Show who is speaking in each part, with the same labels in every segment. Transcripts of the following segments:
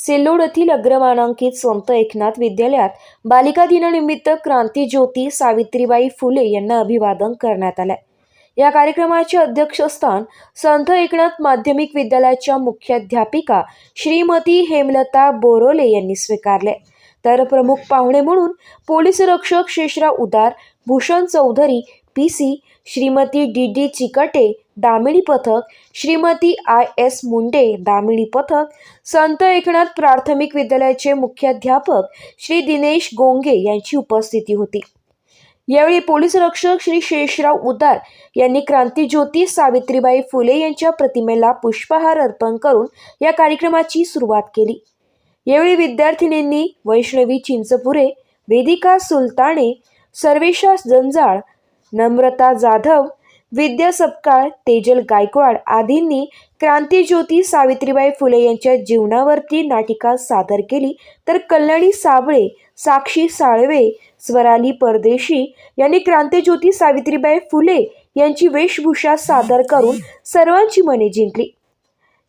Speaker 1: सिल्लोड येथील अग्रमानांकित संत एकनाथ विद्यालयात बालिका दिनानिमित्त क्रांतीज्योती सावित्रीबाई फुले यांना अभिवादन करण्यात आले। या कार्यक्रमाचे अध्यक्षस्थान संत एकनाथ माध्यमिक विद्यालयाच्या मुख्याध्यापिका श्रीमती हेमलता बोरोले यांनी स्वीकारले। तर प्रमुख पाहुणे म्हणून पोलीस रक्षक शेषराव उदार, भूषण चौधरी PC, श्रीमती DD चिकटे दामिणी पथक, श्रीमती IS मुंडे दामिणी पथक, संत एकनाथ प्राथमिक विद्यालयाचे मुख्याध्यापक श्री दिनेश गोंगे यांची उपस्थिती होती। यावेळी पोलीस रक्षक श्री शेषराव उदार यांनी क्रांतीज्योती सावित्रीबाई फुले यांच्या प्रतिमेला पुष्पहार अर्पण करून या कार्यक्रमाची सुरुवात केली। यावेळी विद्यार्थिनींनी वैष्णवी चिंचपुरे, वेदिका सुलताने, सर्वेशा जंजाळ, नम्रता जाधव, विद्या सपकाळ, तेजल गायकवाड आदींनी क्रांतीज्योती सावित्रीबाई फुले यांच्या जीवनावरती नाटिका सादर केली। तर कल्याणी साबळे, साक्षी साळवे, स्वराली परदेशी यांनी क्रांतीज्योती सावित्रीबाई फुले यांची वेशभूषा सादर करून सर्वांची मने जिंकली।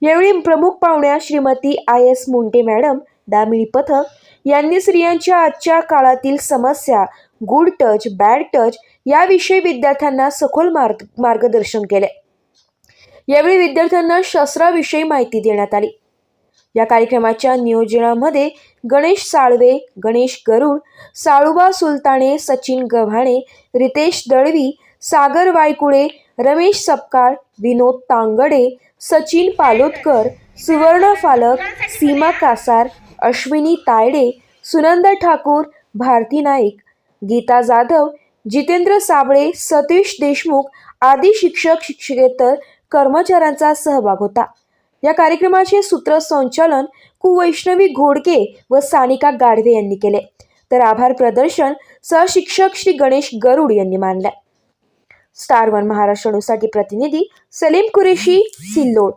Speaker 1: यावेळी प्रमुख पाहुण्या श्रीमती IS मुंडे मॅडम दामिणी पथक यांनी स्त्रियांच्या आजच्या काळातील समस्या, गुड टच, बॅड टच याविषयी विद्यार्थ्यांना सखोल मार्गदर्शन केले। यावेळी विद्यार्थ्यांना शस्त्राविषयी माहिती देण्यात आली। या कार्यक्रमाच्या नियोजनामध्ये गणेश साळवे, गणेश गरुड, साळुबा सुलताने, सचिन गव्हाणे, रितेश दळवी, सागर वायकुळे, रमेश सपकाळ, विनोद तांगडे, सचिन पालोदकर, सुवर्ण फालक, सीमा कासार, अश्विनी तायडे, सुनंदा ठाकूर, भारती नाईक, गीता जाधव, जितेंद्र साबळे, सतीश देशमुख आदी शिक्षक शिक्षकेतर कर्मचाऱ्यांचा सहभाग होता। या कार्यक्रमाचे सूत्रसंचालन वैष्णवी घोडके व सानिका गाढवे यांनी केले। तर आभार प्रदर्शन सहशिक्षक श्री गणेश गरुड यांनी मानले। स्टार 1 महाराष्ट्र न्यूजसाठी प्रतिनिधी सलीम कुरेशी, सिल्लोड।